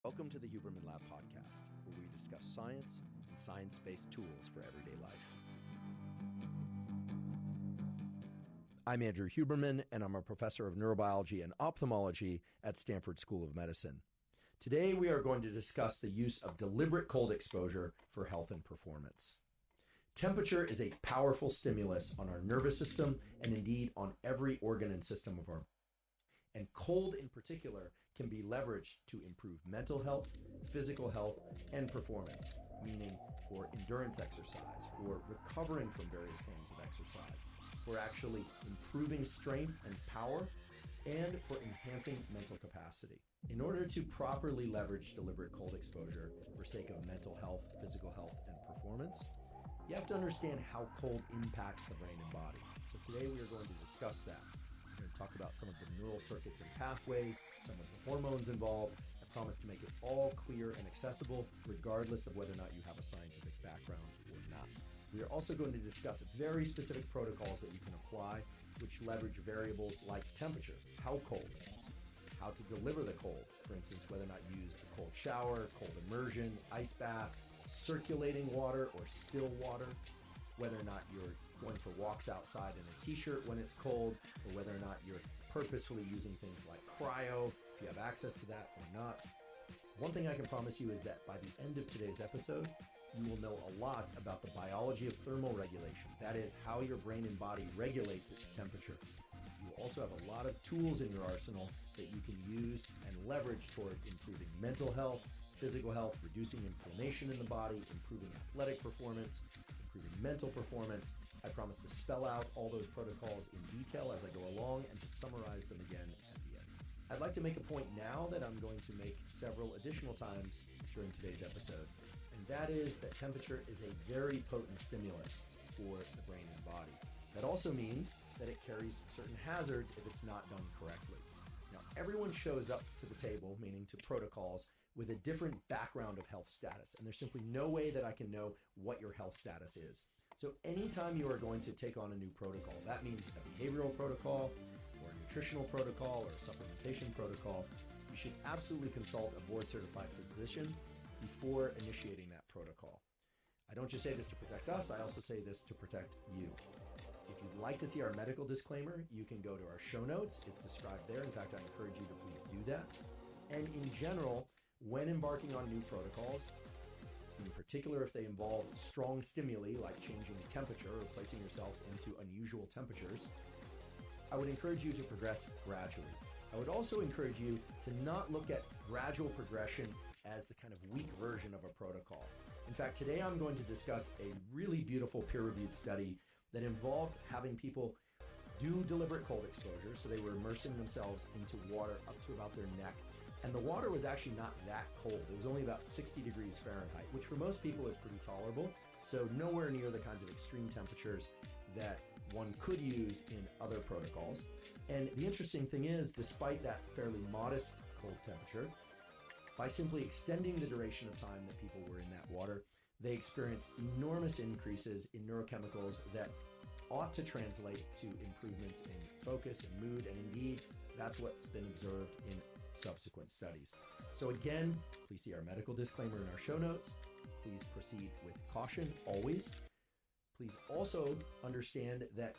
Welcome to the Huberman Lab podcast, where we discuss science and science-based tools for everyday life. I'm Andrew Huberman, and I'm a professor of neurobiology and ophthalmology at Stanford School of Medicine. Today, we are going to discuss the use of deliberate cold exposure for health and performance. Temperature is a powerful stimulus on our nervous system and indeed on every organ and system of our body. And cold in particular can be leveraged to improve mental health, physical health, and performance, meaning for endurance exercise, for recovering from various forms of exercise, for actually improving strength and power, and for enhancing mental capacity. In order to properly leverage deliberate cold exposure for sake of mental health, physical health, and performance, you have to understand how cold impacts the brain and body. So today we are going to discuss that. We're going to talk about some of the neural circuits and pathways, some of the hormones involved. I promise to make it all clear and accessible, regardless of whether or not you have a scientific background or not. We are also going to discuss very specific protocols that you can apply, which leverage variables like temperature, how cold, how to deliver the cold, for instance, whether or not you use a cold shower, cold immersion, ice bath, circulating water or still water, whether or not you're going for walks outside in a t-shirt when it's cold, or whether or not you're purposefully using things like cryo, if you have access to that or not. One thing I can promise you is that by the end of today's episode, you will know a lot about the biology of thermal regulation. That is how your brain and body regulates its temperature. You will also have a lot of tools in your arsenal that you can use and leverage toward improving mental health, physical health, reducing inflammation in the body, improving athletic performance, improving mental performance. I promise to spell out all those protocols in detail as I go along and to summarize them again at the end. I'd like to make a point now that I'm going to make several additional times during today's episode, and that is that temperature is a very potent stimulus for the brain and body. That also means that it carries certain hazards if it's not done correctly. Now, everyone shows up to the table, meaning to protocols, with a different background of health status, and there's simply no way that I can know what your health status is. So anytime you are going to take on a new protocol, that means a behavioral protocol or a nutritional protocol or a supplementation protocol, you should absolutely consult a board-certified physician before initiating that protocol. I don't just say this to protect us, I also say this to protect you. If you'd like to see our medical disclaimer, you can go to our show notes. It's described there. In fact, I encourage you to please do that. And in general, when embarking on new protocols, in particular if they involve strong stimuli like changing temperature or placing yourself into unusual temperatures, I would encourage you to progress gradually. I would also encourage you to not look at gradual progression as the kind of weak version of a protocol. In fact, today I'm going to discuss a really beautiful peer-reviewed study that involved having people do deliberate cold exposure, so they were immersing themselves into water up to about their neck. And the water was actually not that cold. It was only about 60 degrees Fahrenheit, which for most people is pretty tolerable. So nowhere near the kinds of extreme temperatures that one could use in other protocols. And the interesting thing is, despite that fairly modest cold temperature, by simply extending the duration of time that people were in that water, they experienced enormous increases in neurochemicals that ought to translate to improvements in focus and mood, and indeed, that's what's been observed in subsequent studies. So again, please see our medical disclaimer in our show notes. Please proceed with caution, always. Please also understand that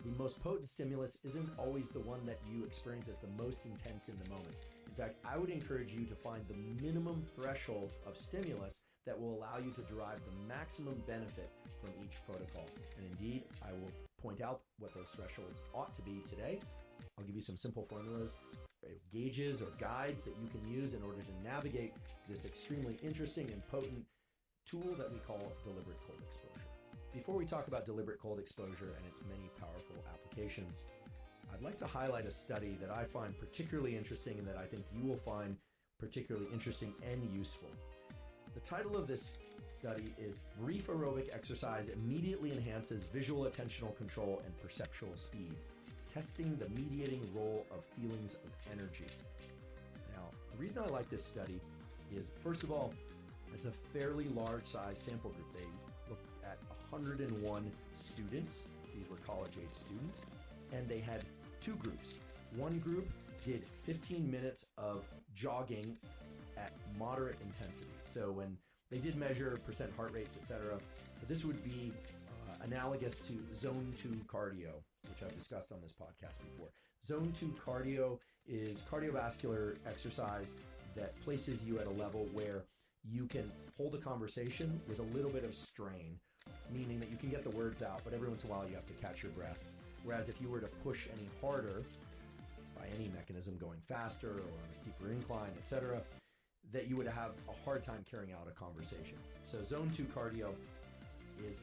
the most potent stimulus isn't always the one that you experience as the most intense in the moment. In fact, I would encourage you to find the minimum threshold of stimulus that will allow you to derive the maximum benefit from each protocol. And indeed, I will point out what those thresholds ought to be today. I'll give you some simple formulas, gauges or guides that you can use in order to navigate this extremely interesting and potent tool that we call deliberate cold exposure. Before we talk about deliberate cold exposure and its many powerful applications, I'd like to highlight a study that I find particularly interesting and that I think you will find particularly interesting and useful. The title of this study is Brief Aerobic Exercise Immediately Enhances Visual Attentional Control and Perceptual Speed, Testing the Mediating Role of Feelings of Energy. Now, the reason I like this study is, first of all, it's a fairly large size sample group. They looked at 101 students. These were college-age students. And they had two groups. One group did 15 minutes of jogging at moderate intensity. So when they did measure percent heart rates, etc., but this would be analogous to zone 2 cardio, which I've discussed on this podcast before. Zone 2 cardio is cardiovascular exercise that places you at a level where you can hold a conversation with a little bit of strain, meaning that you can get the words out, but every once in a while you have to catch your breath. Whereas if you were to push any harder by any mechanism, going faster or on a steeper incline, etc., that you would have a hard time carrying out a conversation. So zone 2 cardio is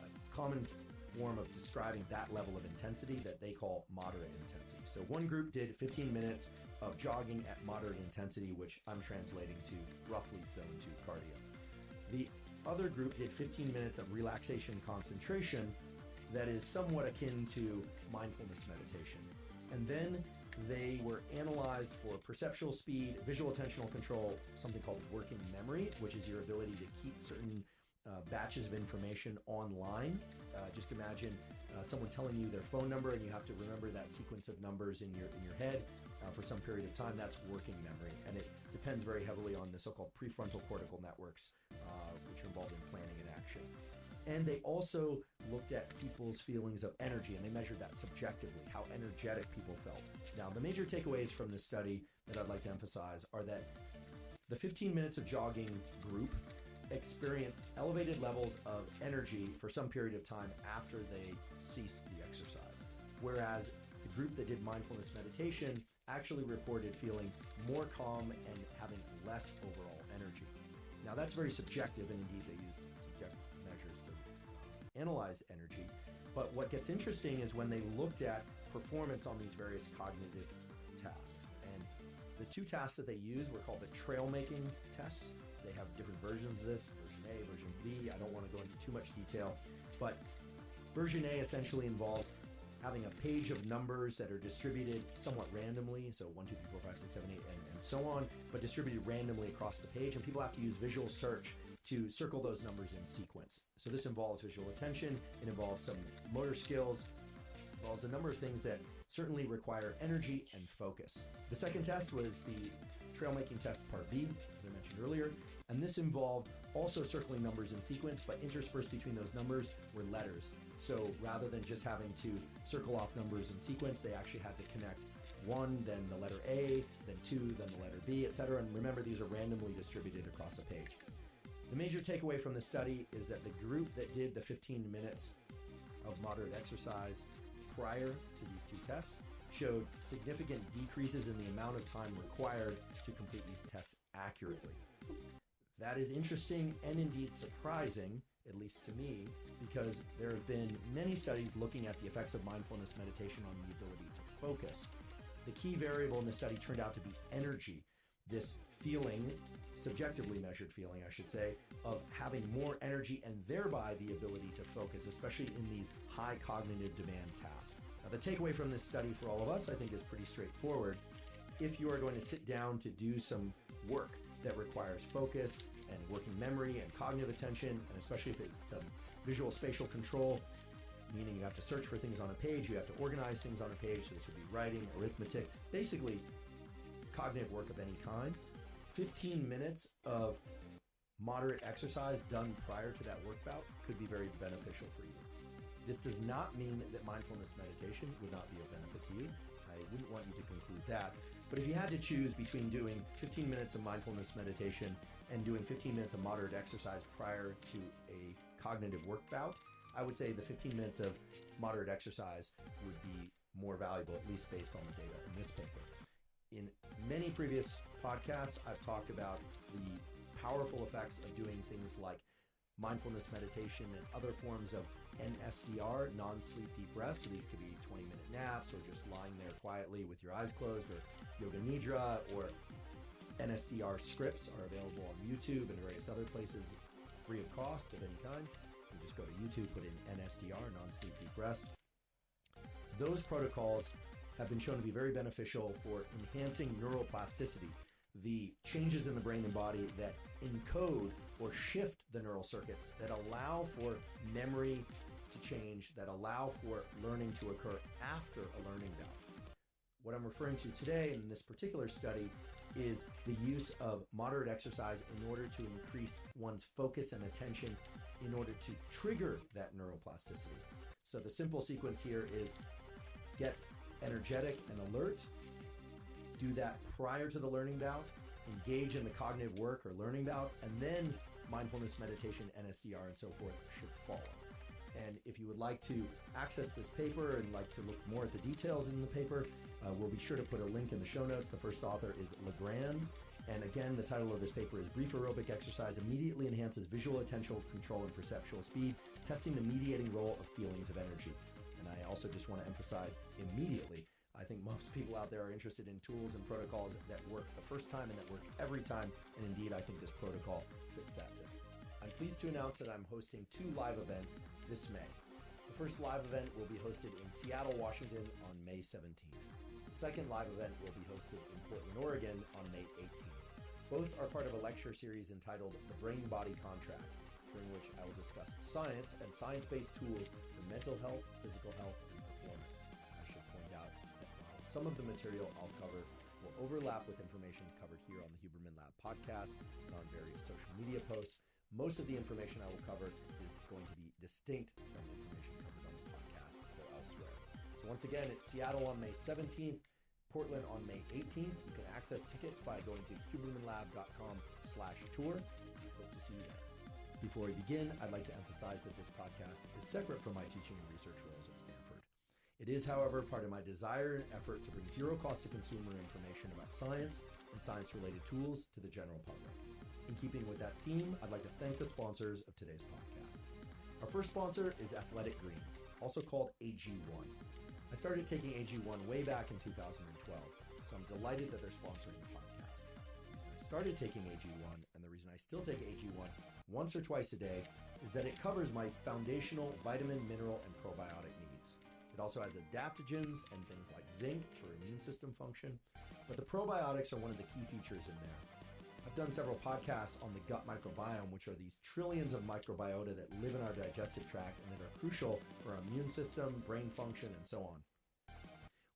a common form of describing that level of intensity that they call moderate intensity. So one group did 15 minutes of jogging at moderate intensity, which I'm translating to roughly zone 2 cardio. The other group did 15 minutes of relaxation concentration that is somewhat akin to mindfulness meditation. And then they were analyzed for perceptual speed, visual attentional control, something called working memory, which is your ability to keep certain batches of information online. Just imagine someone telling you their phone number and you have to remember that sequence of numbers in your head for some period of time. That's working memory, and it depends very heavily on the so-called prefrontal cortical networks, which are involved in planning and action. And they also looked at people's feelings of energy, and they measured that subjectively, how energetic people felt. Now, the major takeaways from this study that I'd like to emphasize are that the 15 minutes of jogging group experienced elevated levels of energy for some period of time after they ceased the exercise. Whereas the group that did mindfulness meditation actually reported feeling more calm and having less overall energy. Now that's very subjective, and indeed they used subjective measures to analyze energy. But what gets interesting is when they looked at performance on these various cognitive tasks. And the two tasks that they used were called the trail making tests. They have different versions of this, version A, version B. I don't want to go into too much detail, but version A essentially involves having a page of numbers that are distributed somewhat randomly, so 1, 2, 3, 4, 5, 6, 7, 8, and so on, but distributed randomly across the page, and people have to use visual search to circle those numbers in sequence. So this involves visual attention, it involves some motor skills, it involves a number of things that certainly require energy and focus. The second test was the trail making test part B, as I mentioned earlier, and this involved also circling numbers in sequence, but interspersed between those numbers were letters. So rather than just having to circle off numbers in sequence, they actually had to connect 1, then the letter A, then 2, then the letter B, etc. And remember, these are randomly distributed across a page. The major takeaway from the study is that the group that did the 15 minutes of moderate exercise prior to these two tests showed significant decreases in the amount of time required to complete these tests accurately. That is interesting and indeed surprising, at least to me, because there have been many studies looking at the effects of mindfulness meditation on the ability to focus. The key variable in the study turned out to be energy, this feeling, subjectively measured feeling, I should say, of having more energy and thereby the ability to focus, especially in these high cognitive demand tasks. Now, the takeaway from this study for all of us, I think, is pretty straightforward. If you are going to sit down to do some work that requires focus and working memory and cognitive attention, and especially if it's visual spatial control, meaning you have to search for things on a page, you have to organize things on a page, so this would be writing, arithmetic, basically cognitive work of any kind. 15 minutes of moderate exercise done prior to that work bout could be very beneficial for you. This does not mean that mindfulness meditation would not be of benefit to you. I wouldn't want you to conclude that. But if you had to choose between doing 15 minutes of mindfulness meditation and doing 15 minutes of moderate exercise prior to a cognitive work bout, I would say the 15 minutes of moderate exercise would be more valuable, at least based on the data in this paper. In many previous podcasts, I've talked about the powerful effects of doing things like mindfulness meditation and other forms of NSDR, non-sleep deep rest. So these could be 20-minute naps or just lying there quietly with your eyes closed, or yoga nidra, or NSDR scripts are available on YouTube and various other places free of cost of any kind. You just go to YouTube, put in NSDR, non-sleep deep rest. Those protocols have been shown to be very beneficial for enhancing neuroplasticity, the changes in the brain and body that encode or shift the neural circuits that allow for memory to change, that allow for learning to occur after a learning bout. What I'm referring to today in this particular study is the use of moderate exercise in order to increase one's focus and attention in order to trigger that neuroplasticity. So the simple sequence here is get energetic and alert, do that prior to the learning bout, engage in the cognitive work or learning bout, and then mindfulness, meditation, NSDR, and so forth should follow. And if you would like to access this paper and like to look more at the details in the paper, we'll be sure to put a link in the show notes. The first author is Legrand. And again, the title of this paper is Brief Aerobic Exercise Immediately Enhances Visual, Attentional Control, and Perceptual Speed, Testing the Mediating Role of Feelings of Energy. And I also just want to emphasize immediately, I think most people out there are interested in tools and protocols that work the first time and that work every time. And indeed, I think this protocol fits that bill. I'm pleased to announce that I'm hosting 2 live events this May. The first live event will be hosted in Seattle, Washington on May 17th. The second live event will be hosted in Portland, Oregon on May 18th. Both are part of a lecture series entitled The Brain-Body Contract, during which I will discuss science and science-based tools for mental health, physical health, and performance. I should point out that while some of the material I'll cover will overlap with information covered here on the Huberman Lab podcast and on various social media posts, most of the information I will cover is going to be distinct from the information covered on the podcast or elsewhere. So once again, it's Seattle on May 17th, Portland on May 18th. You can access tickets by going to hubermanlab.com/tour. Hope to see you there. Before we begin, I'd like to emphasize that this podcast is separate from my teaching and research roles at Stanford. It is, however, part of my desire and effort to bring zero cost to consumer information about science and science-related tools to the general public. In keeping with that theme, I'd like to thank the sponsors of today's podcast. Our first sponsor is Athletic Greens, also called AG1. I started taking AG1 way back in 2012, so I'm delighted that they're sponsoring the podcast. The reason I started taking AG1, and the reason I still take AG1 once or twice a day, is that it covers my foundational vitamin, mineral, and probiotic needs. It also has adaptogens and things like zinc for immune system function, but the probiotics are one of the key features in there. I've done several podcasts on the gut microbiome, which are these trillions of microbiota that live in our digestive tract and that are crucial for our immune system, brain function, and so on.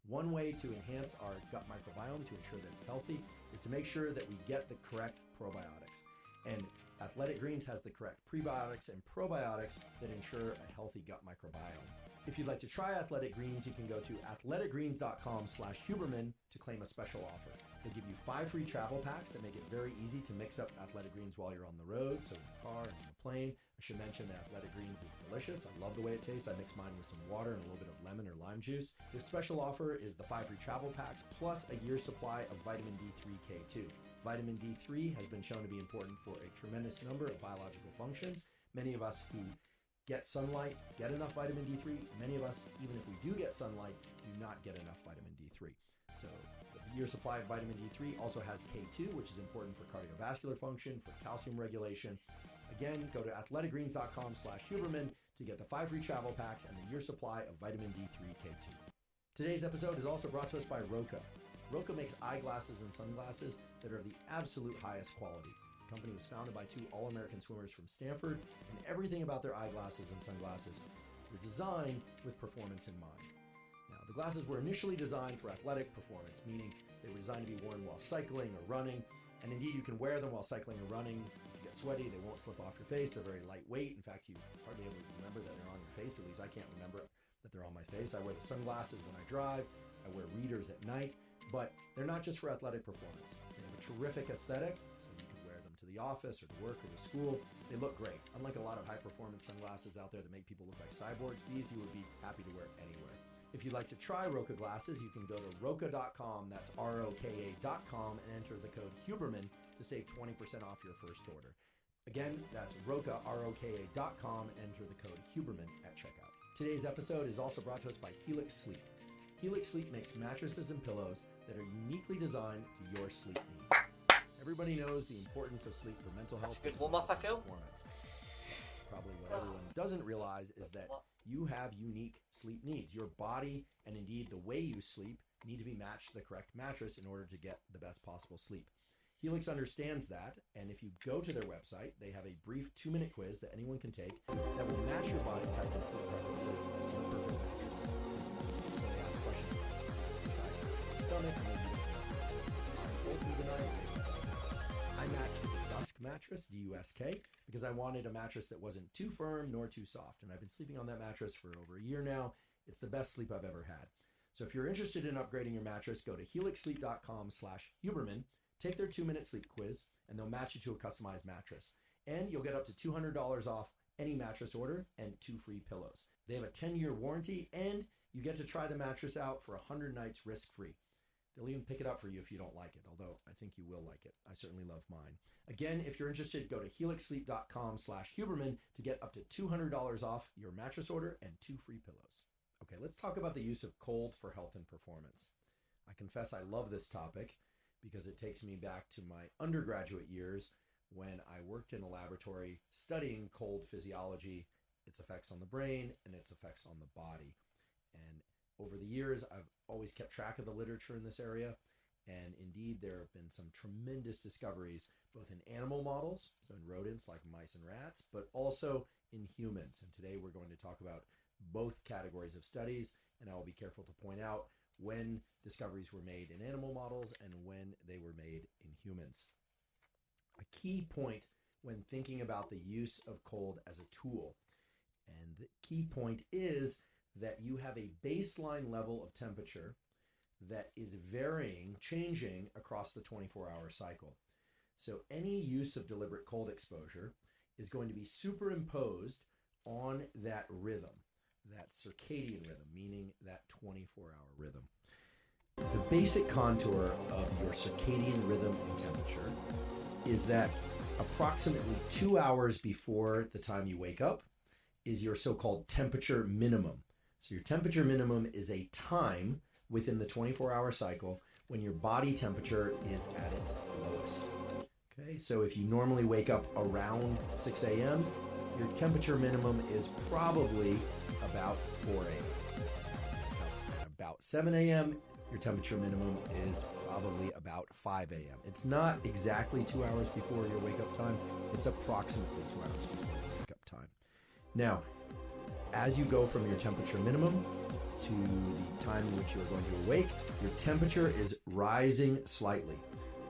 One way to enhance our gut microbiome to ensure that it's healthy is to make sure that we get the correct probiotics. And Athletic Greens has the correct prebiotics and probiotics that ensure a healthy gut microbiome. If you'd like to try Athletic Greens, you can go to athleticgreens.com/Huberman to claim a special offer. They'll give you 5 free travel packs that make it very easy to mix up Athletic Greens while you're on the road, so in the car and on the plane. I should mention that Athletic Greens is delicious. I love the way it tastes. I mix mine with some water and a little bit of lemon or lime juice. This special offer is the 5 free travel packs plus a year's supply of vitamin D3 K2. Vitamin D3 has been shown to be important for a tremendous number of biological functions. Many of us who get sunlight get enough vitamin D3. Many of us, even if we do get sunlight, do not get enough vitamin D3. So the year supply of vitamin D3 also has K2, which is important for cardiovascular function, for calcium regulation. Again, go to athleticgreens.com/Huberman to get the 5 free travel packs and the year supply of vitamin D3 K2. Today's episode is also brought to us by Roka. Roka makes eyeglasses and sunglasses that are of the absolute highest quality. The company was founded by 2 All-American swimmers from Stanford, and everything about their eyeglasses and sunglasses were designed with performance in mind. Now, the glasses were initially designed for athletic performance, meaning they were designed to be worn while cycling or running, and indeed you can wear them while cycling or running. If you get sweaty, they won't slip off your face. They're very lightweight. In fact, you hardly ever remember that they're on your face. At least I can't remember that they're on my face. I wear the sunglasses when I drive. I wear readers at night. But they're not just for athletic performance. They have a terrific aesthetic, so you can wear them to the office or to work or to school. They look great. Unlike a lot of high-performance sunglasses out there that make people look like cyborgs, these you would be happy to wear anywhere. If you'd like to try Roka glasses, you can go to roka.com, that's ROKA.com, and enter the code Huberman to save 20% off your first order. Again, that's Roka, ROKA.com, and enter the code Huberman at checkout. Today's episode is also brought to us by Helix Sleep. Helix Sleep makes mattresses and pillows that are uniquely designed to your sleep needs. Everybody knows the importance of sleep for mental health and performance. Probably what everyone doesn't realize is that you have unique sleep needs. Your body and indeed the way you sleep need to be matched to the correct mattress in order to get the best possible sleep. Helix understands that, and if you go to their website, they have a brief 2-minute quiz that anyone can take that will match your body type and sleep preferences to the perfect mattress. So they ask questions about stomach, maybe cold through the night, mattress, DUSK, because I wanted a mattress that wasn't too firm nor too soft. And I've been sleeping on that mattress for over a year now. It's the best sleep I've ever had. So if you're interested in upgrading your mattress, go to helixsleep.com/Huberman, take their 2-minute sleep quiz, and they'll match you to a customized mattress. And you'll get up to $200 off any mattress order and 2 free pillows. They have a 10-year warranty, and you get to try the mattress out for 100 nights risk-free. They'll even pick it up for you if you don't like it, although I think you will like it. I certainly love mine. Again, if you're interested, go to helixsleep.com/Huberman to get up to $200 off your mattress order and 2 free pillows. Okay, let's talk about the use of cold for health and performance. I confess I love this topic because it takes me back to my undergraduate years when I worked in a laboratory studying cold physiology, its effects on the brain, and its effects on the body. And over the years, I've always kept track of the literature in this area. And indeed, there have been some tremendous discoveries, both in animal models, so in rodents like mice and rats, but also in humans. And today we're going to talk about both categories of studies, and I will be careful to point out when discoveries were made in animal models and when they were made in humans. A key point when thinking about the use of cold as a tool, and the key point is that you have a baseline level of temperature that is varying, changing across the 24-hour cycle. So any use of deliberate cold exposure is going to be superimposed on that rhythm, that circadian rhythm, meaning that 24-hour rhythm. The basic contour of your circadian rhythm and temperature is that approximately 2 hours before the time you wake up is your so-called temperature minimum. So your temperature minimum is a time within the 24-hour cycle when your body temperature is at its lowest. Okay, so if you normally wake up around 6 a.m., your temperature minimum is probably about 4 a.m. At about 7 a.m., your temperature minimum is probably about 5 a.m. It's not exactly 2 hours before your wake-up time. It's approximately 2 hours before your wake-up time. Now, as you go from your temperature minimum to the time in which you are going to awake, your temperature is rising slightly.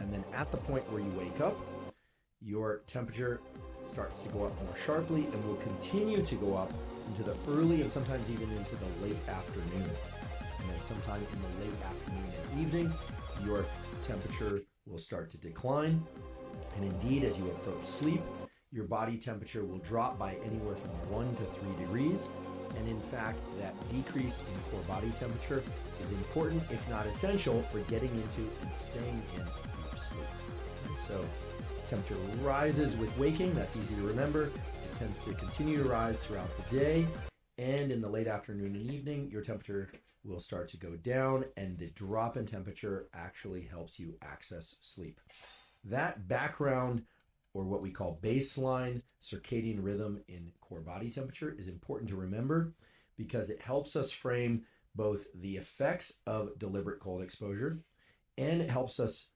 And then at the point where you wake up, your temperature starts to go up more sharply and will continue to go up into the early and sometimes even into the late afternoon. And then sometime in the late afternoon and evening, your temperature will start to decline. And indeed, as you approach sleep, your body temperature will drop by anywhere from 1 to 3 degrees. And in fact, that decrease in core body temperature is important, if not essential, for getting into and staying in deep sleep. And so temperature rises with waking. That's easy to remember. It tends to continue to rise throughout the day. And in the late afternoon and evening, your temperature will start to go down, and the drop in temperature actually helps you access sleep. That background, or what we call baseline circadian rhythm in core body temperature, is important to remember because it helps us frame both the effects of deliberate cold exposure, and it helps us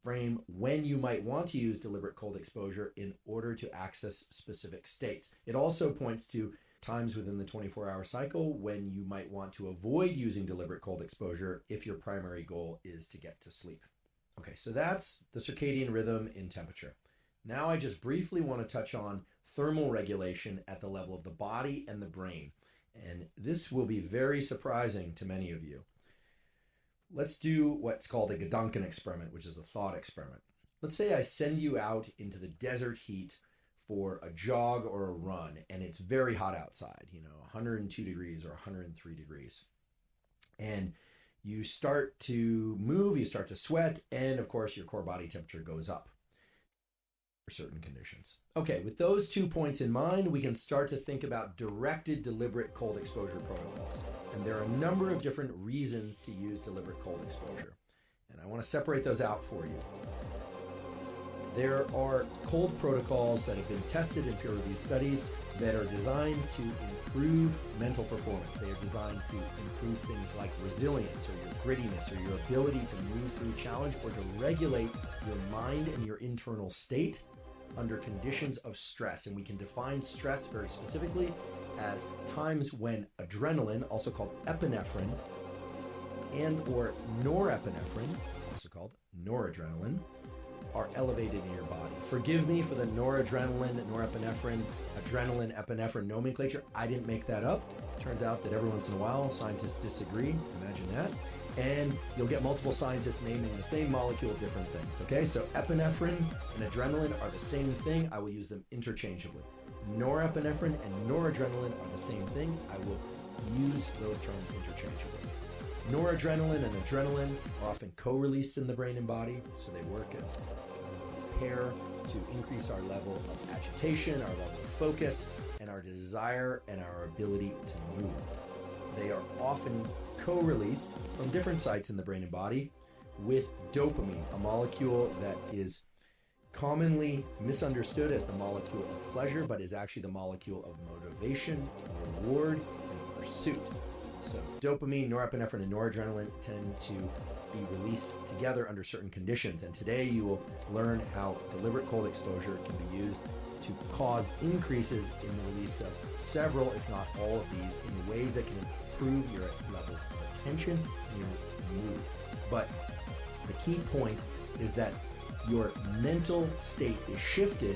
frame when you might want to use deliberate cold exposure in order to access specific states. It also points to times within the 24-hour cycle when you might want to avoid using deliberate cold exposure if your primary goal is to get to sleep. Okay, so that's the circadian rhythm in temperature. Now I just briefly want to touch on thermal regulation at the level of the body and the brain. And this will be very surprising to many of you. Let's do what's called a Gedanken experiment, which is a thought experiment. Let's say I send you out into the desert heat for a jog or a run, and it's very hot outside, 102 degrees or 103 degrees. And you start to move, you start to sweat, and of course your core body temperature goes up for certain conditions. Okay, with those 2 points in mind, we can start to think about directed deliberate cold exposure protocols. And there are a number of different reasons to use deliberate cold exposure. And I want to separate those out for you. There are cold protocols that have been tested in peer-reviewed studies that are designed to improve mental performance. They are designed to improve things like resilience or your grittiness or your ability to move through challenge or to regulate your mind and your internal state under conditions of stress. And we can define stress very specifically as times when adrenaline, also called epinephrine, and or norepinephrine, also called noradrenaline, are elevated in your body. Forgive me for the noradrenaline, norepinephrine, adrenaline, epinephrine nomenclature. I didn't make that up. Turns out that every once in a while, scientists disagree. Imagine that. And you'll get multiple scientists naming the same molecule, different things. Okay, so epinephrine and adrenaline are the same thing. I will use them interchangeably. Norepinephrine and noradrenaline are the same thing. I will use those terms interchangeably. Noradrenaline and adrenaline are often co-released in the brain and body, so they work as a pair to increase our level of agitation, our level of focus, and our desire and our ability to move. They are often co-released from different sites in the brain and body with dopamine, a molecule that is commonly misunderstood as the molecule of pleasure, but is actually the molecule of motivation, reward, and pursuit. So dopamine, norepinephrine, and noradrenaline tend to be released together under certain conditions. And today you will learn how deliberate cold exposure can be used to cause increases in the release of several, if not all of these, in ways that can improve your levels of attention and your mood. But the key point is that your mental state is shifted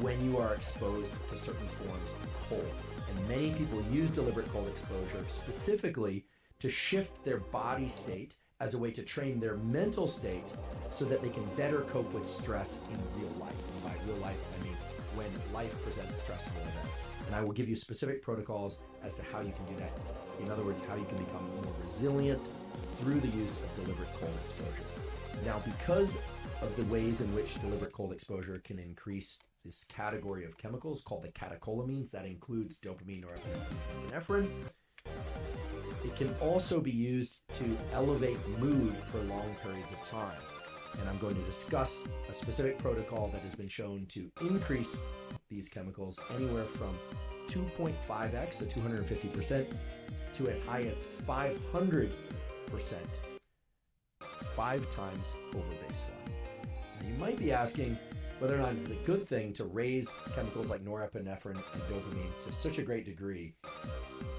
when you are exposed to certain forms of cold. And many people use deliberate cold exposure specifically to shift their body state as a way to train their mental state so that they can better cope with stress in real life. And by real life, I mean when life presents stressful events. And I will give you specific protocols as to how you can do that. In other words, how you can become more resilient through the use of deliberate cold exposure. Now, because of the ways in which deliberate cold exposure can increase this category of chemicals called the catecholamines, that includes dopamine, norepinephrine, and epinephrine, it can also be used to elevate mood for long periods of time. And I'm going to discuss a specific protocol that has been shown to increase these chemicals anywhere from 2.5x, so 250%, to as high as 500%, 5 times over baseline. Now, you might be asking whether or not it's a good thing to raise chemicals like norepinephrine and dopamine to such a great degree,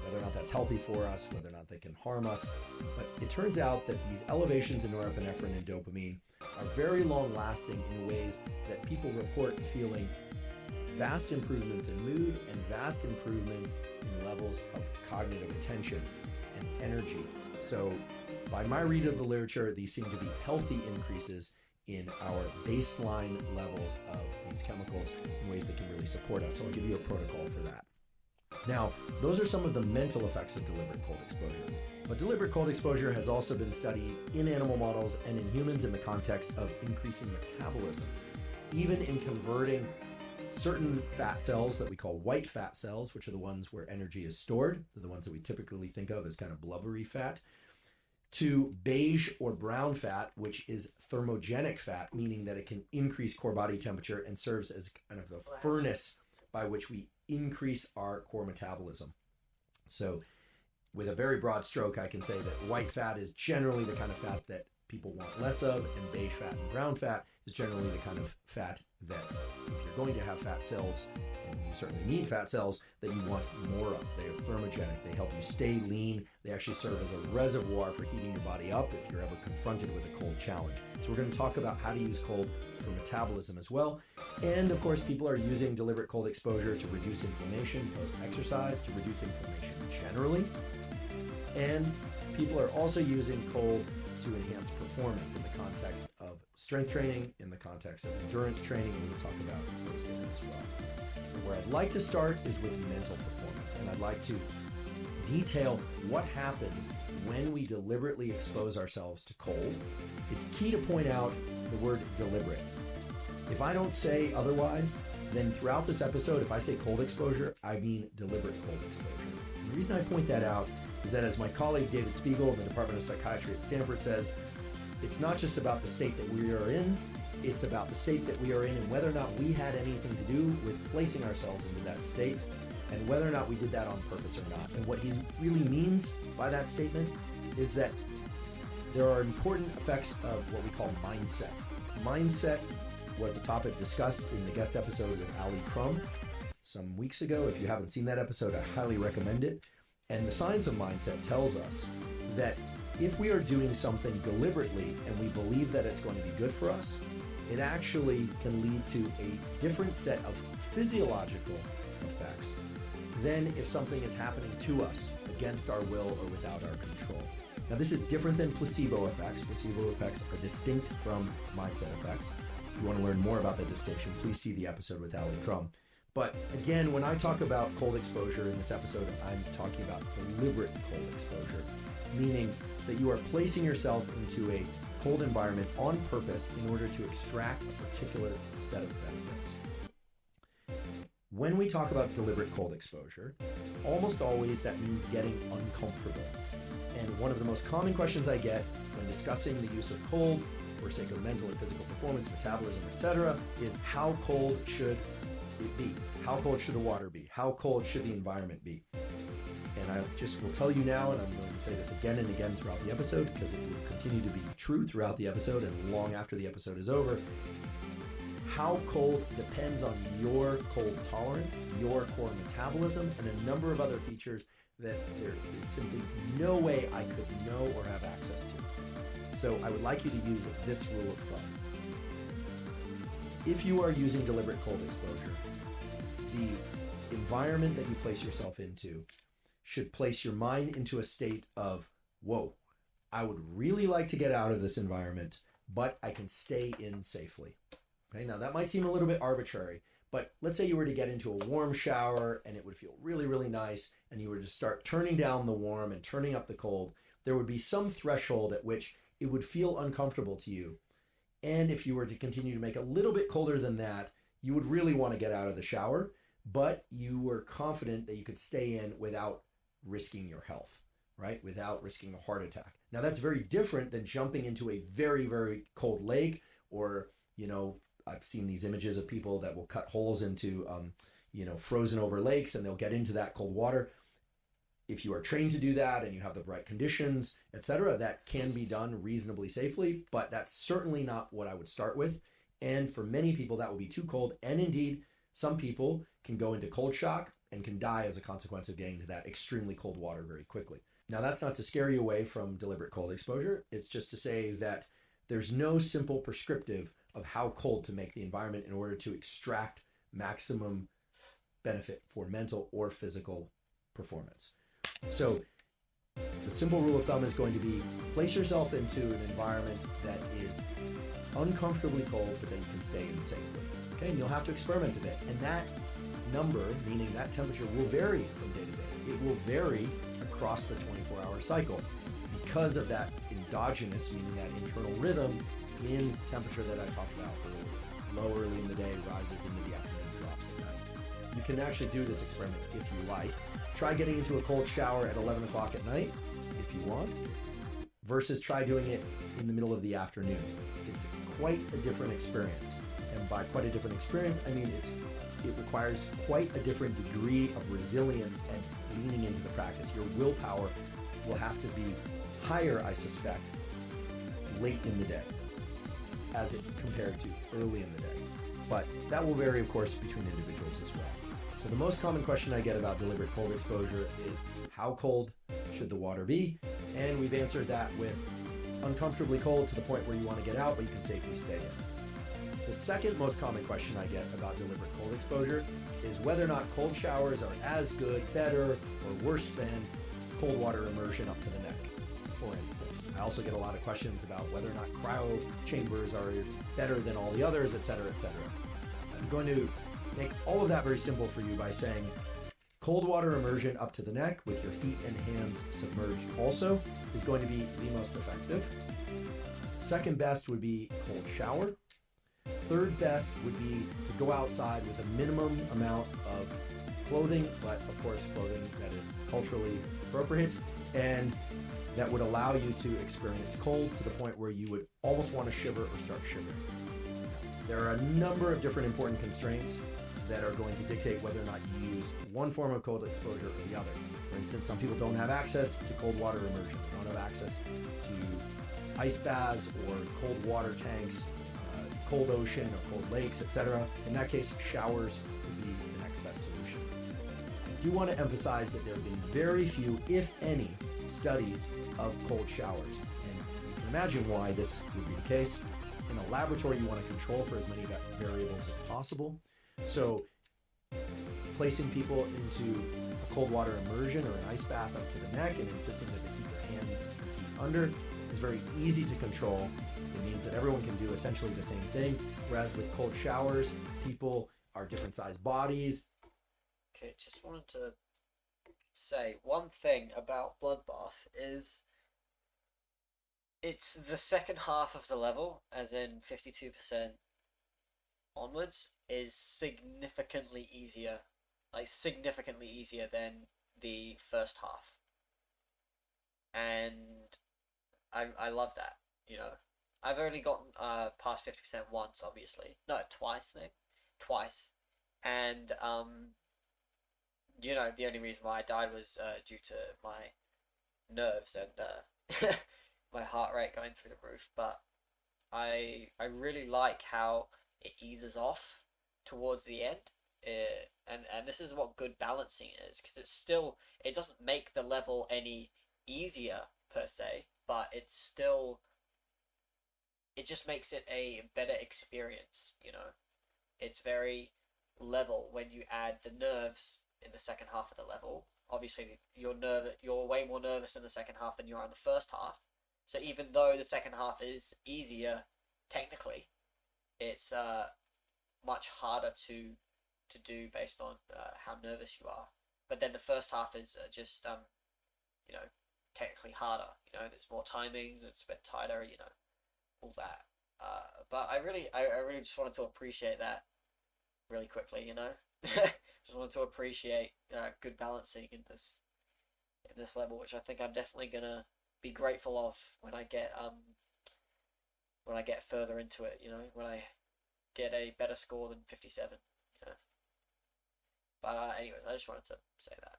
whether or not that's healthy for us, whether or not they can harm us. But it turns out that these elevations in norepinephrine and dopamine are very long lasting in ways that people report feeling vast improvements in mood and vast improvements in levels of cognitive attention and energy. So by my read of the literature, these seem to be healthy increases in our baseline levels of these chemicals in ways that can really support us. So I'll give you a protocol for that. Now, those are some of the mental effects of deliberate cold exposure. But deliberate cold exposure has also been studied in animal models and in humans in the context of increasing metabolism, even in converting certain fat cells that we call white fat cells, which are the ones where energy is stored. They're the ones that we typically think of as kind of blubbery fat, to beige or brown fat, which is thermogenic fat, meaning that it can increase core body temperature and serves as kind of a furnace by which we increase our core metabolism. So with a very broad stroke, I can say that white fat is generally the kind of fat that people want less of, and beige fat and brown fat is generally the kind of fat that if you're going to have fat cells, and you certainly need fat cells, that you want more of. They are thermogenic. They help you stay lean. They actually serve as a reservoir for heating your body up if you're ever confronted with a cold challenge. So we're going to talk about how to use cold for metabolism as well. And of course, people are using deliberate cold exposure to reduce inflammation post-exercise, to reduce inflammation generally. And people are also using cold to enhance performance in the context of strength training, in the context of endurance training, and we'll talk about those things as well. So where I'd like to start is with mental performance, and I'd like to detail what happens when we deliberately expose ourselves to cold. It's key to point out the word deliberate. If I don't say otherwise, then throughout this episode, if I say cold exposure, I mean deliberate cold exposure. And the reason I point that out is that, as my colleague David Spiegel in the Department of Psychiatry at Stanford says, it's not just about the state that we are in, it's about the state that we are in and whether or not we had anything to do with placing ourselves into that state, and whether or not we did that on purpose or not. And what he really means by that statement is that there are important effects of what we call mindset. Mindset was a topic discussed in the guest episode with Ali Crum some weeks ago. If you haven't seen that episode, I highly recommend it. And the science of mindset tells us that if we are doing something deliberately and we believe that it's going to be good for us, it actually can lead to a different set of physiological effects than if something is happening to us against our will or without our control. Now, this is different than placebo effects. Placebo effects are distinct from mindset effects. If you want to learn more about the distinction, please see the episode with Ali Crum. But again, when I talk about cold exposure in this episode, I'm talking about deliberate cold exposure, meaning that you are placing yourself into a cold environment on purpose in order to extract a particular set of benefits. When we talk about deliberate cold exposure, almost always that means getting uncomfortable. And one of the most common questions I get when discussing the use of cold for sake of mental and physical performance, metabolism, etc., is how cold should it be? How cold should the water be? How cold should the environment be? And I just will tell you now, and I'm going to say this again and again throughout the episode because it will continue to be true throughout the episode and long after the episode is over. How cold depends on your cold tolerance, your core metabolism, and a number of other features that there is simply no way I could know or have access to. So I would like you to use this rule of thumb. If you are using deliberate cold exposure, the environment that you place yourself into should place your mind into a state of, whoa, I would really like to get out of this environment, but I can stay in safely. Okay, now that might seem a little bit arbitrary, but let's say you were to get into a warm shower and it would feel really, really nice, and you were to start turning down the warm and turning up the cold. There would be some threshold at which it would feel uncomfortable to you. And if you were to continue to make a little bit colder than that, you would really want to get out of the shower, but you were confident that you could stay in without risking your health, right? Without risking a heart attack. Now that's very different than jumping into a very, very cold lake, or, I've seen these images of people that will cut holes into, frozen over lakes, and they'll get into that cold water. If you are trained to do that and you have the right conditions, etc., that can be done reasonably safely, but that's certainly not what I would start with. And for many people, that will be too cold. And indeed, some people can go into cold shock and can die as a consequence of getting to that extremely cold water very quickly. Now, that's not to scare you away from deliberate cold exposure. It's just to say that there's no simple prescriptive of how cold to make the environment in order to extract maximum benefit for mental or physical performance. So the simple rule of thumb is going to be place yourself into an environment that is uncomfortably cold, but that you can stay in safely. Okay, and you'll have to experiment a bit. And that number, meaning that temperature, will vary from day to day. It will vary across the 24-hour cycle because of that endogenous, meaning that internal rhythm in temperature that I talked about earlier. Low early in the day, rises into the afternoon, drops at night. You can actually do this experiment if you like. Try getting into a cold shower at 11 o'clock at night, if you want, versus try doing it in the middle of the afternoon. It's quite a different experience. And by quite a different experience, I mean it requires quite a different degree of resilience and leaning into the practice. Your willpower will have to be higher, I suspect, late in the day as it compared to early in the day. But that will vary, of course, between individuals as well. So the most common question I get about deliberate cold exposure is, how cold should the water be? And we've answered that with uncomfortably cold to the point where you want to get out, but you can safely stay in. The second most common question I get about deliberate cold exposure is whether or not cold showers are as good, better, or worse than cold water immersion up to the neck, for instance. I also get a lot of questions about whether or not cryo chambers are better than all the others, etc., etc. I'm going to make all of that very simple for you by saying cold water immersion up to the neck with your feet and hands submerged also is going to be the most effective. Second best would be cold shower. Third best would be to go outside with a minimum amount of clothing, but of course clothing that is culturally appropriate and that would allow you to experience cold to the point where you would almost want to shiver or start shivering. There are a number of different important constraints that are going to dictate whether or not you use one form of cold exposure or the other. For instance, some people don't have access to cold water immersion. They don't have access to ice baths or cold water tanks, cold ocean or cold lakes, etc. In that case, showers would be the next best solution. I do want to emphasize that there have been very few, if any, studies of cold showers. And you can imagine why this would be the case. In a laboratory, you want to control for as many variables as possible. So placing people into a cold water immersion or an ice bath up to the neck and insisting that they keep their hands and feet under is very easy to control. It means that everyone can do essentially the same thing, whereas with cold showers, people are different sized bodies. Okay, just wanted to say one thing about Bloodbath is it's the second half of the level, as in 52% onwards, is significantly easier than the first half. And I love that, you know. I've only gotten past 50% once, obviously. No, twice, Nick. Twice. And you know, the only reason why I died was due to my nerves and my heart rate going through the roof. But I really like how it eases off towards the end. And this is what good balancing is, because it doesn't make the level any easier per se, but it just makes it a better experience, you know. It's very level when you add the nerves in the second half of the level. Obviously, you're way more nervous in the second half than you are in the first half. So even though the second half is easier, technically, it's much harder to do based on how nervous you are. But then the first half is just you know, technically harder. You know, there's more timings, it's a bit tighter, you know, all that. But I really just wanted to appreciate that really quickly, you know. Just wanted to appreciate good balancing in this level, which I think I'm definitely gonna be grateful of when I get further into it, you know, when I get a better score than 57, you know. But anyways, I just wanted to say that.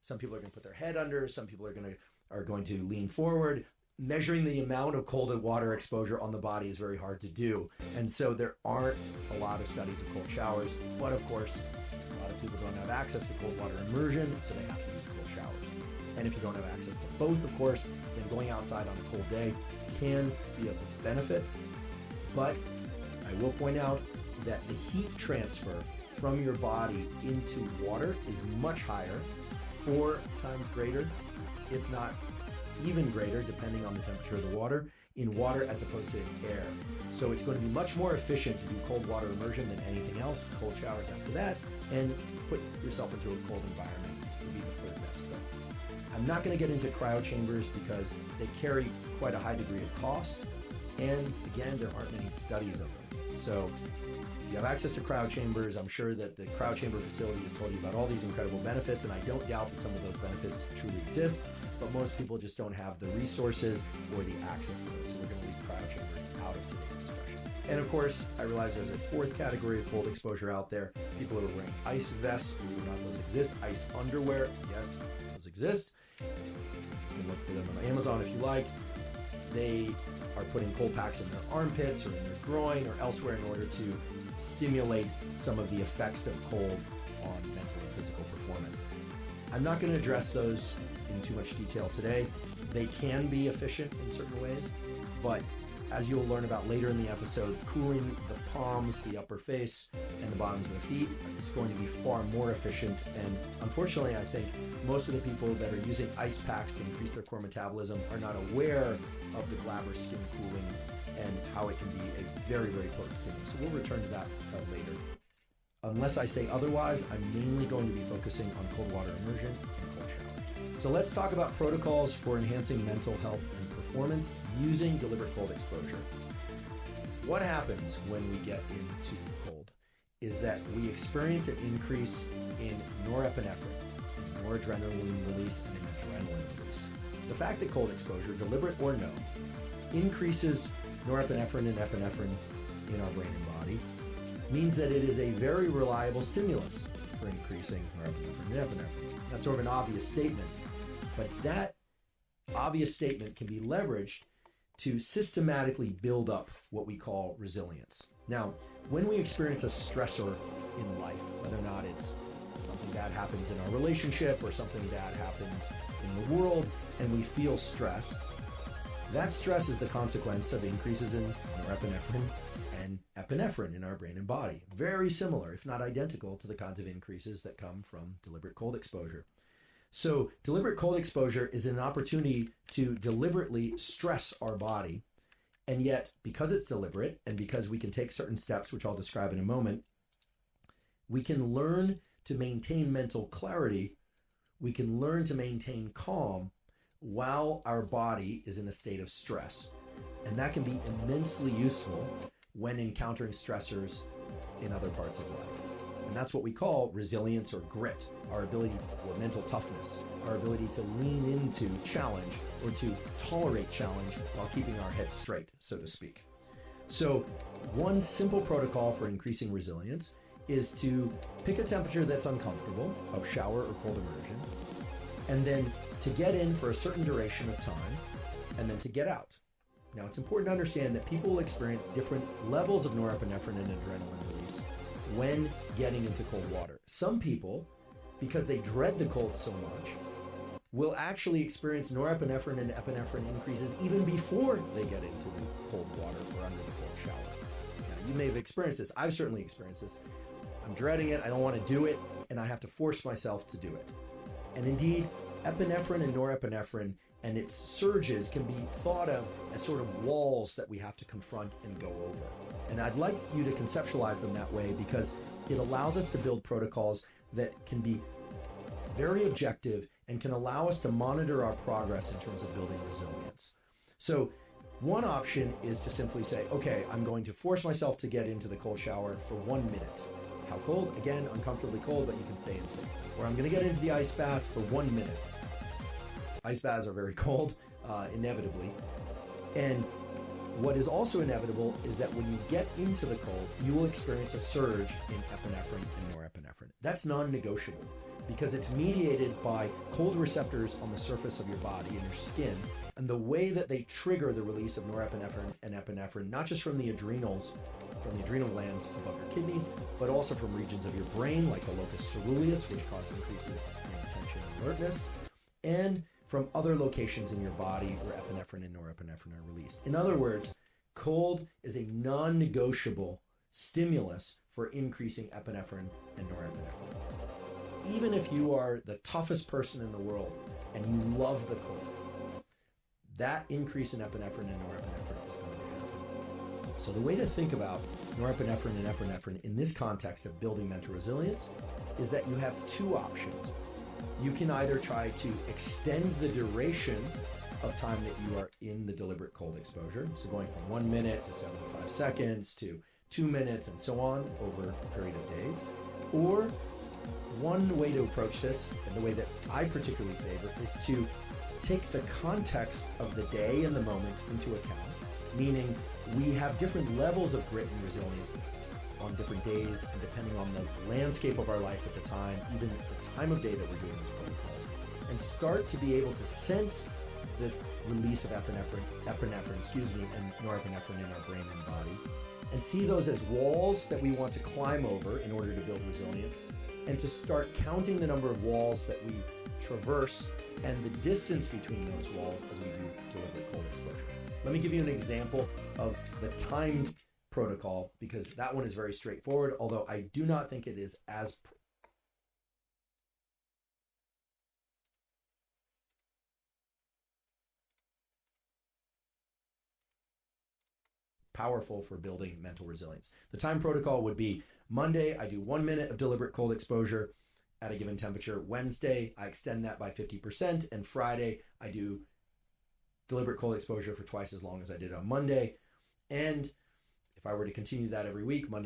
Some people are going to put their head under. Some people are going to lean forward. Measuring the amount of cold water exposure on the body is very hard to do. And so there aren't a lot of studies of cold showers. But of course, a lot of people don't have access to cold water immersion, so they have to use cold showers. And if you don't have access to both, of course, then going outside on a cold day can be of benefit. But I will point out that the heat transfer from your body into water is much higher, 4 times greater, if not even greater, depending on the temperature of the water, in water as opposed to in air. So it's going to be much more efficient to do cold water immersion than anything else, cold showers after that, and put yourself into a cold environment would be the third best thing. I'm not going to get into cryo chambers because they carry quite a high degree of cost, and again, there aren't many studies of them. So if you have access to cryo chambers, I'm sure that the cryo chamber facility has told you about all these incredible benefits, and I don't doubt that some of those benefits truly exist, but most people just don't have the resources or the access to those. So we're going to leave cryo chambers out of today's discussion. And of course, I realize there's a fourth category of cold exposure out there. People are wearing ice vests. Believe it or not, those exist. Ice underwear, yes, those exist. You can look for them on Amazon if you like. They are putting cold packs in their armpits or in their groin or elsewhere in order to stimulate some of the effects of cold on mental and physical performance. I'm not going to address those in too much detail today. They can be efficient in certain ways, but as you'll learn about later in the episode, cooling the palms, the upper face, and the bottoms of the feet is going to be far more efficient. And unfortunately, I think most of the people that are using ice packs to increase their core metabolism are not aware of the glaber skin cooling and how it can be a very, very potent stimulant. So we'll return to that later. Unless I say otherwise, I'm mainly going to be focusing on cold water immersion and cold showers. So let's talk about protocols for enhancing mental health and performance using deliberate cold exposure. What happens when we get into cold is that we experience an increase in norepinephrine, noradrenaline release, and adrenaline release. The fact that cold exposure, deliberate or no, increases norepinephrine and epinephrine in our brain and body means that it is a very reliable stimulus for increasing norepinephrine and epinephrine. That's sort of an obvious statement, but that obvious statement can be leveraged to systematically build up what we call resilience. Now, when we experience a stressor in life, whether or not it's something bad happens in our relationship or something bad happens in the world, and we feel stress, That stress is the consequence of increases in norepinephrine and epinephrine in our brain and body. Very similar, if not identical, to the kinds of increases that come from deliberate cold exposure. So deliberate cold exposure is an opportunity to deliberately stress our body. And yet, because it's deliberate and because we can take certain steps, which I'll describe in a moment, we can learn to maintain mental clarity. We can learn to maintain calm while our body is in a state of stress. And that can be immensely useful when encountering stressors in other parts of life. And that's what we call resilience or grit, our ability to, or mental toughness, our ability to lean into challenge or to tolerate challenge while keeping our head straight, so to speak. So one simple protocol for increasing resilience is to pick a temperature that's uncomfortable, a shower or cold immersion, and then to get in for a certain duration of time, and then to get out. Now, it's important to understand that people will experience different levels of norepinephrine and adrenaline release when getting into cold water. Some people, because they dread the cold so much, will actually experience norepinephrine and epinephrine increases even before they get into the cold water or under the cold shower. Now, you may have experienced this. I've certainly experienced this. I'm dreading it. I don't want to do it, and I have to force myself to do it. And indeed, epinephrine and norepinephrine and its surges can be thought of as sort of walls that we have to confront and go over. And I'd like you to conceptualize them that way because it allows us to build protocols that can be very objective and can allow us to monitor our progress in terms of building resilience. So one option is to simply say, okay, I'm going to force myself to get into the cold shower for 1 minute. How cold? Again, uncomfortably cold, but you can stay in safe. Or I'm going to get into the ice bath for 1 minute. Ice baths are very cold, inevitably. And what is also inevitable is that when you get into the cold, you will experience a surge in epinephrine and norepinephrine. That's non-negotiable because it's mediated by cold receptors on the surface of your body and your skin, and the way that they trigger the release of norepinephrine and epinephrine, not just from the adrenals, from the adrenal glands above your kidneys, but also from regions of your brain, like the locus ceruleus, which causes increases in attention and alertness, and from other locations in your body where epinephrine and norepinephrine are released. In other words, cold is a non-negotiable stimulus for increasing epinephrine and norepinephrine. Even if you are the toughest person in the world and you love the cold, that increase in epinephrine and norepinephrine is going to happen. So the way to think about norepinephrine and epinephrine in this context of building mental resilience is that you have two options. You can either try to extend the duration of time that you are in the deliberate cold exposure, so going from 1 minute to 75 seconds to 2 minutes and so on over a period of days. Or one way to approach this, and the way that I particularly favor, is to take the context of the day and the moment into account, meaning we have different levels of grit and resilience on different days, and depending on the landscape of our life at the time, even the time of day that we're doing these protocols, and start to be able to sense the release of epinephrine, and norepinephrine in our brain and body, and see those as walls that we want to climb over in order to build resilience, and to start counting the number of walls that we traverse and the distance between those walls as we do deliberate cold exposure. Let me give you an example of the timed protocol, because that one is very straightforward, although I do not think it is as powerful for building mental resilience. The time protocol would be Monday, I do 1 minute of deliberate cold exposure at a given temperature. Wednesday, I extend that by 50%. And Friday, I do deliberate cold exposure for twice as long as I did on Monday. And if I were to continue that every week, Monday,